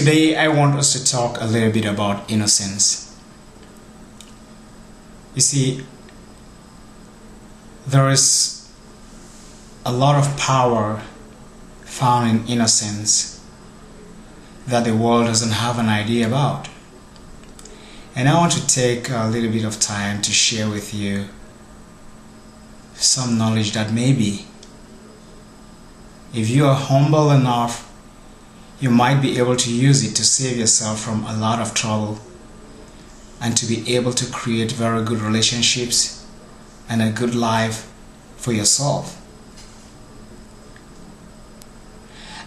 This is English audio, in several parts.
Today I want us to talk a little bit about innocence. You see, there is a lot of power found in innocence that the world doesn't have an idea about. And I want to take a little bit of time to share with you some knowledge that maybe, if you are humble enough, you might be able to use it to save yourself from a lot of trouble and to be able to create very good relationships and a good life for yourself.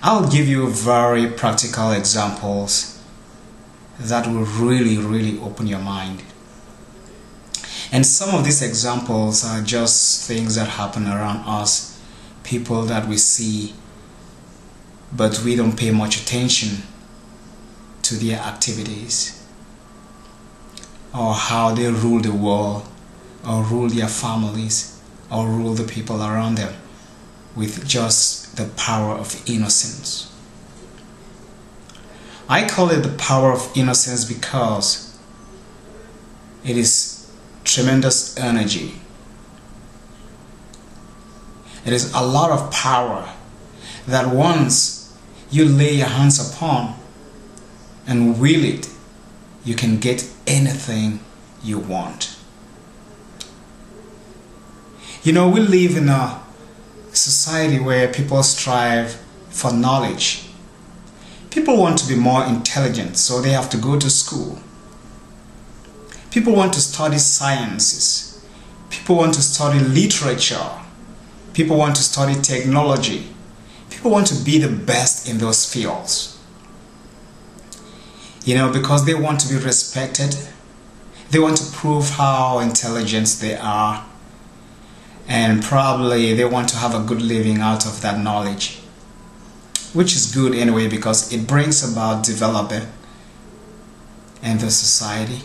I'll give you very practical examples that will really open your mind. And some of these examples are just things that happen around us, people that we see, but we don't pay much attention to their activities or how they rule the world or rule their families or rule the people around them with just the power of innocence. I call it the power of innocence because it is tremendous energy. It is a lot of power that once you lay your hands upon and will it, you can get anything you want. You know, we live in a society where people strive for knowledge. People want to be more intelligent, so they have to go to school. People want to study sciences. People want to study literature. People want to study technology. People want to be the best in those fields. You know, because they want to be respected. They want to prove how intelligent they are. And probably they want to have a good living out of that knowledge. Which is good anyway, because it brings about development in the society.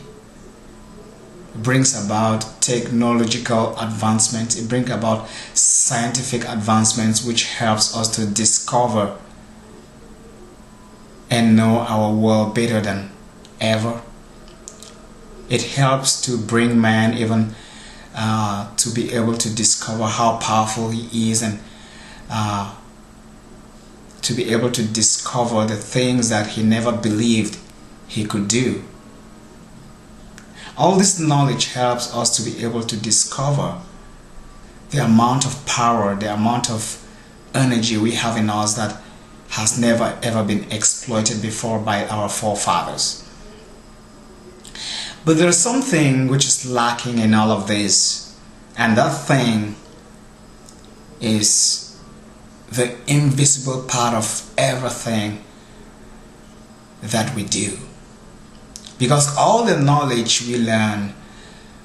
It brings about technological advancement. It brings about scientific advancements, which helps us to discover and know our world better than ever. It helps to bring man even to be able to discover how powerful he is and to be able to discover the things that he never believed he could do. All this knowledge helps us to be able to discover the amount of power, the amount of energy we have in us that has never ever been exploited before by our forefathers. But there's something which is lacking in all of this, and that thing is the invisible part of everything that we do. Because all the knowledge we learn,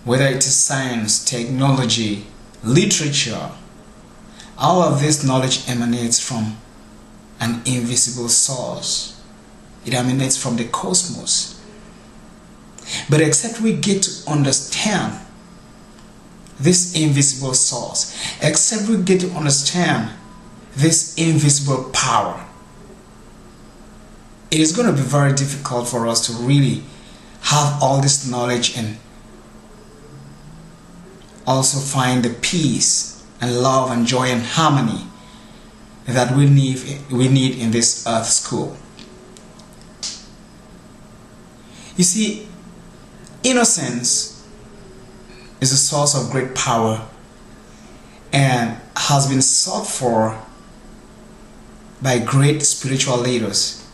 whether it is science, technology, literature, all of this knowledge emanates from an invisible source. It emanates from the cosmos. But except we get to understand this invisible source, except we get to understand this invisible power, it is going to be very difficult for us to really have all this knowledge and also find the peace and love and joy and harmony that we need in this earth school. You see, innocence is a source of great power and has been sought for by great spiritual leaders.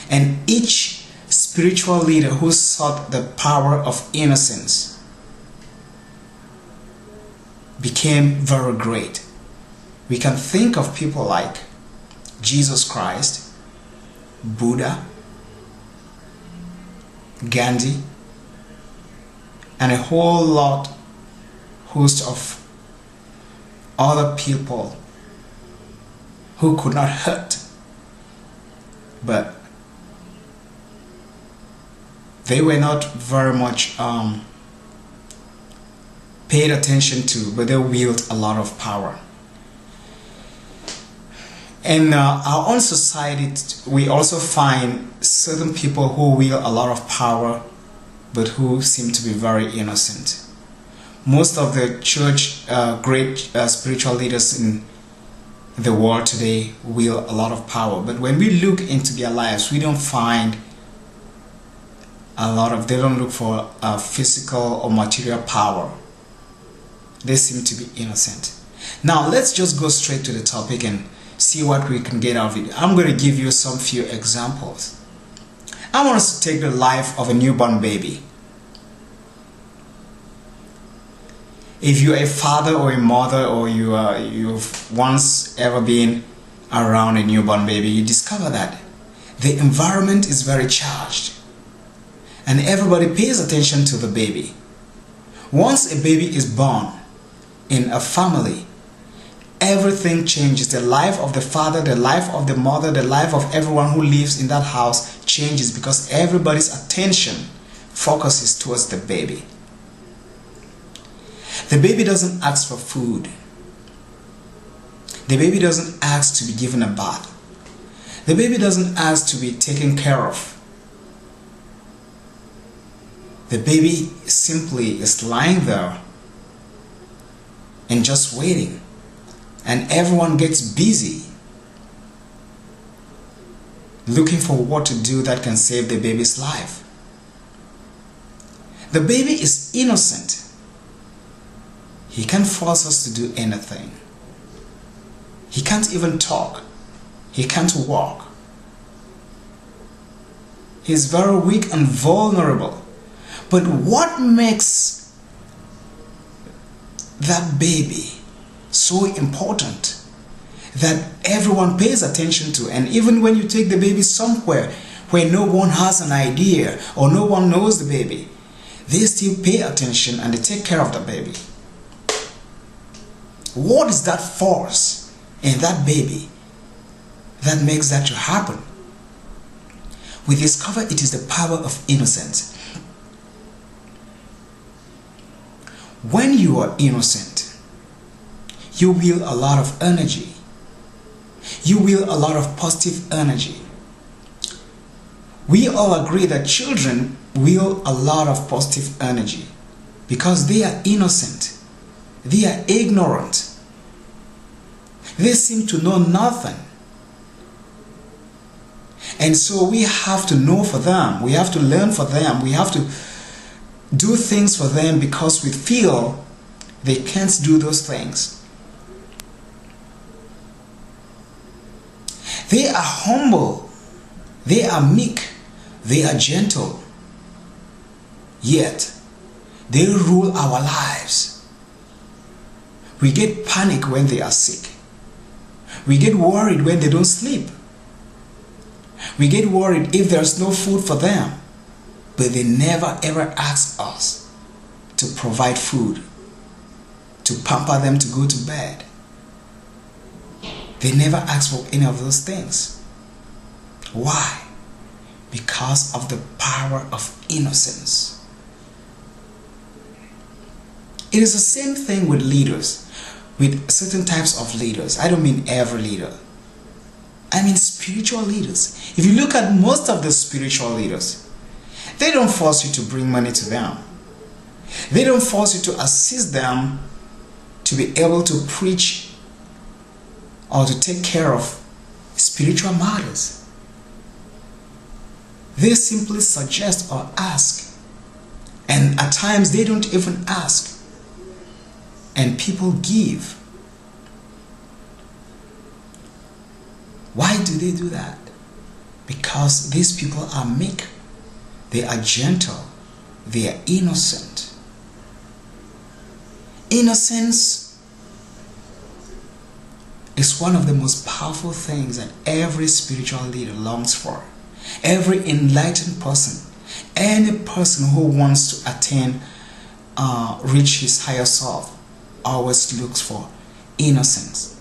And each spiritual leader who sought the power of innocence became very great. We can think of people like Jesus Christ, Buddha, Gandhi, and a whole host of other people who could not hurt, but they were not very much paid attention to, but they wield a lot of power. In our own society, we also find certain people who wield a lot of power, but who seem to be very innocent. Most of the church, great spiritual leaders in the world today wield a lot of power, but when we look into their lives, we don't find they don't look for physical or material power. They seem to be innocent. Now let's just go straight to the topic and see what we can get out of it. I'm going to give you some few examples. I want us to take the life of a newborn baby. If you're a father or a mother, or you've once ever been around a newborn baby, you discover that the environment is very charged and everybody pays attention to the baby. Once a baby is born in a family, everything changes. The life of the father, the life of the mother, the life of everyone who lives in that house changes, because everybody's attention focuses towards the baby. The baby doesn't ask for food. The baby doesn't ask to be given a bath. The baby doesn't ask to be taken care of. The baby simply is lying there and just waiting. And everyone gets busy looking for what to do that can save the baby's life. The baby is innocent. He can't force us to do anything. He can't even talk. He can't walk. He's very weak and vulnerable. But what makes that baby so important that everyone pays attention to? And even when you take the baby somewhere where no one has an idea or no one knows the baby, they still pay attention and they take care of the baby. What is that force in that baby that makes that to happen? We discover it is the power of innocence. When you are innocent, you wield a lot of energy. You wield a lot of positive energy. We all agree that children wield a lot of positive energy because they are innocent. They are ignorant. They seem to know nothing. And so we have to know for them. We have to learn for them. We have to do things for them because we feel they can't do those things. They are humble. They are meek. They are gentle. Yet, they rule our lives. We get panic when they are sick. We get worried when they don't sleep. We get worried if there's no food for them. But they never ever ask us to provide food, to pamper them to go to bed. They never ask for any of those things. Why? Because of the power of innocence. It is the same thing with leaders, with certain types of leaders. I don't mean every leader. I mean spiritual leaders. If you look at most of the spiritual leaders, they don't force you to bring money to them. They don't force you to assist them to be able to preach or to take care of spiritual matters. They simply suggest or ask. And at times they don't even ask. And people give. Why do they do that? Because these people are meek. They are gentle. They are innocent. Innocence is one of the most powerful things that every spiritual leader longs for. Every enlightened person, any person who wants to attain, reach his higher self, always looks for innocence.